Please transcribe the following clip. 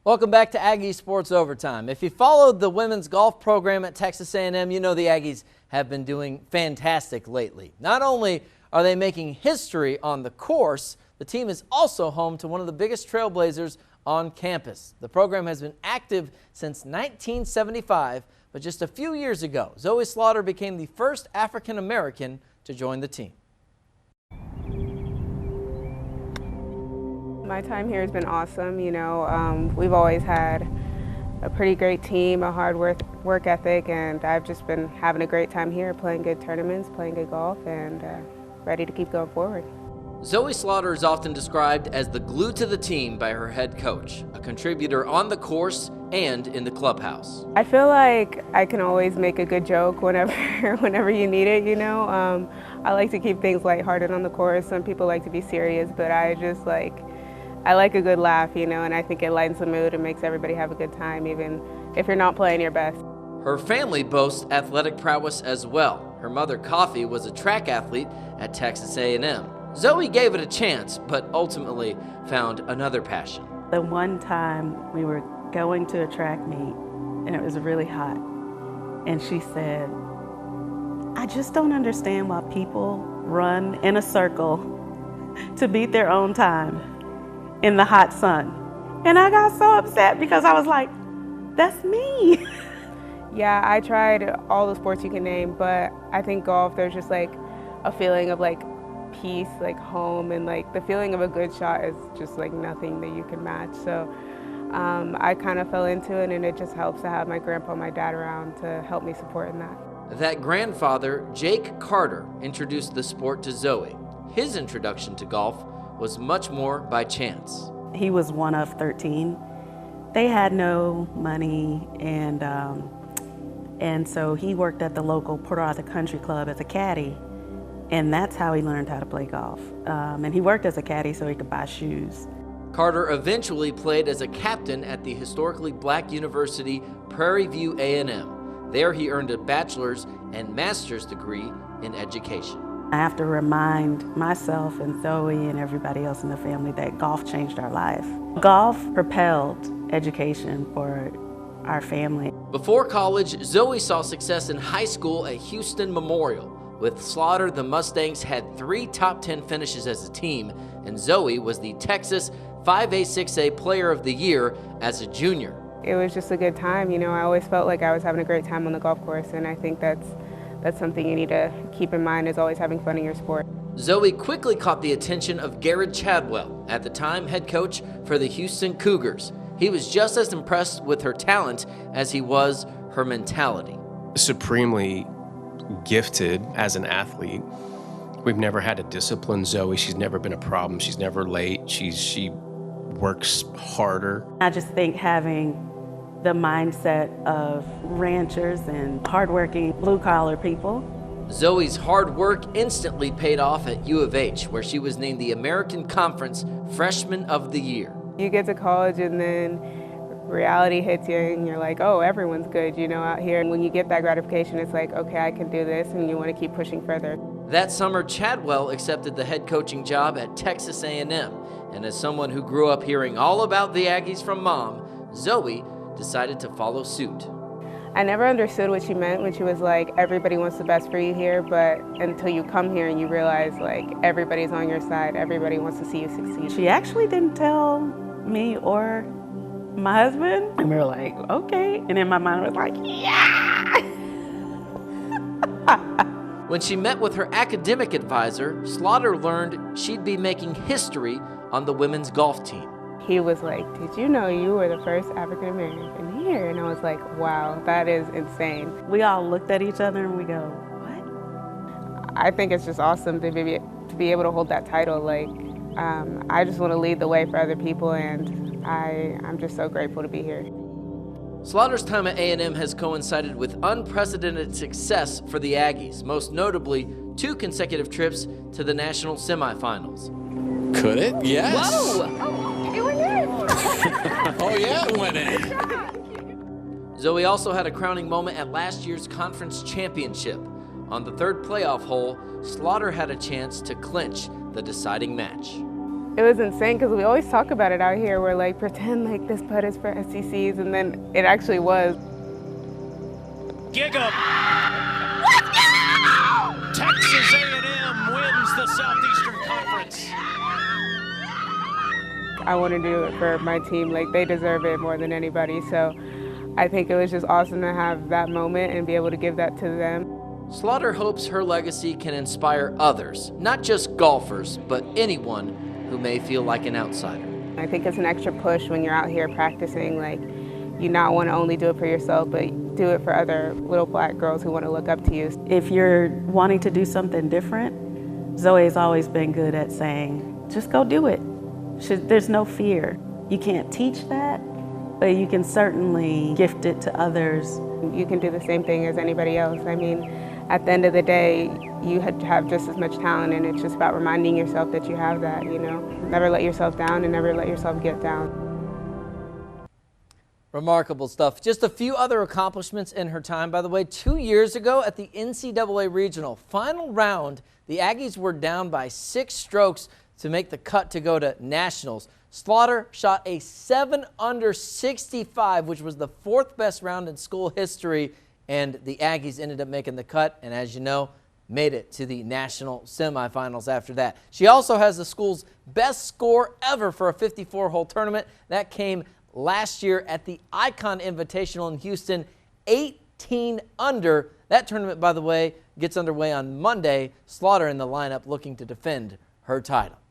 Welcome back to Aggie Sports Overtime. If you followed the women's golf program at Texas A&M, you know the Aggies have been doing fantastic lately. Not only are they making history on the course, the team is also home to one of the biggest trailblazers on campus. The program has been active since 1975, but just a few years ago, Zoe Slaughter became the first African American to join the team. My time here has been awesome. We've always had a pretty great team, a hard work ethic, and I've just been having a great time here, playing good tournaments, playing good golf, and ready to keep going forward. Zoe Slaughter is often described as the glue to the team by her head coach, a contributor on the course and in the clubhouse. I feel like I can always make a good joke whenever you need it, I like to keep things lighthearted on the course. Some people like to be serious, but I like a good laugh, and I think it lightens the mood and makes everybody have a good time, even if you're not playing your best. Her family boasts athletic prowess as well. Her mother, Coffee, was a track athlete at Texas A&M. Zoe gave it a chance, but ultimately found another passion. The one time we were going to a track meet, and it was really hot, and she said, "I just don't understand why people run in a circle to beat their own time in the hot sun." And I got so upset because I was like, that's me. Yeah, I tried all the sports you can name, but I think golf, there's just like a feeling of like peace, like home, and like the feeling of a good shot is just like nothing that you can match. So I kind of fell into it, and it just helps to have my grandpa and my dad around to help me support in that. That grandfather, Jake Carter, introduced the sport to Zoe. His introduction to golf was much more by chance. He was one of 13. They had no money, and so he worked at the local Port Arthur Country Club as a caddy, and that's how he learned how to play golf. And he worked as a caddy so he could buy shoes. Carter eventually played as a captain at the historically black university Prairie View A&M. There he earned a bachelor's and master's degree in education. I have to remind myself and Zoe and everybody else in the family that golf changed our life. Golf propelled education for our family. Before college, Zoe saw success in high school at Houston Memorial. With Slaughter, the Mustangs had 3 top 10 finishes as a team, and Zoe was the Texas 5A 6A Player of the Year as a junior. It was just a good time. I always felt like I was having a great time on the golf course, and I think that's something you need to keep in mind, is always having fun in your sport. Zoe quickly caught the attention of Garrett Chadwell, at the time head coach for the Houston Cougars. He was just as impressed with her talent as he was her mentality. Supremely gifted as an athlete. We've never had to discipline Zoe. She's never been a problem. She's never late. She works harder. I just think having the mindset of ranchers and hardworking blue-collar people. Zoe's hard work instantly paid off at U of H, where she was named the American Conference Freshman of the Year. You get to college and then reality hits you and you're like, oh, everyone's good, out here. And when you get that gratification, it's like, okay, I can do this, and you want to keep pushing further. That summer, Chadwell accepted the head coaching job at Texas A&M. And as someone who grew up hearing all about the Aggies from Mom, Zoe decided to follow suit. I never understood what she meant when she was like, everybody wants the best for you here, but until you come here and you realize like everybody's on your side, everybody wants to see you succeed. She actually didn't tell me or my husband, and we were like, okay. And in my mind I was like, yeah! When she met with her academic advisor, Slaughter learned she'd be making history on the women's golf team. He was like, did you know you were the first African American here? And I was like, wow, that is insane. We all looked at each other and we go, what? I think it's just awesome to be able to hold that title. Like, I just want to lead the way for other people, and I'm just so grateful to be here. Slaughter's time at A&M has coincided with unprecedented success for the Aggies, most notably 2 consecutive trips to the national semifinals. Could it? Yes. Whoa! Oh, it went in! Oh yeah, it went in. Zoe also had a crowning moment at last year's conference championship. On the 3rd playoff hole, Slaughter had a chance to clinch the deciding match. It was insane because we always talk about it out here. We're like, pretend like this putt is for SECs, and then it actually was. Gig 'em. Let's go! Texas A&M wins the Southeastern Conference. I want to do it for my team. Like, they deserve it more than anybody. So I think it was just awesome to have that moment and be able to give that to them. Slaughter hopes her legacy can inspire others, not just golfers, but anyone who may feel like an outsider. I think it's an extra push when you're out here practicing. Like, you not want to only do it for yourself, but do it for other little black girls who want to look up to you. If you're wanting to do something different, Zoe's always been good at saying, just go do it. There's no fear. You can't teach that, but you can certainly gift it to others. You can do the same thing as anybody else. I mean, at the end of the day, you have just as much talent, and it's just about reminding yourself that you have that, you know. Never let yourself down and never let yourself get down. Remarkable stuff. Just a few other accomplishments in her time, by the way. 2 years ago at the NCAA Regional Final Round, the Aggies were down by 6 strokes to make the cut to go to Nationals. Slaughter shot a 7 under 65, which was the 4th best round in school history, and the Aggies ended up making the cut, and as you know, made it to the national semifinals after that. She also has the school's best score ever for a 54-hole tournament. That came last year at the Icon Invitational in Houston, 18 under. That tournament, by the way, gets underway on Monday. Slaughter in the lineup looking to defend her title.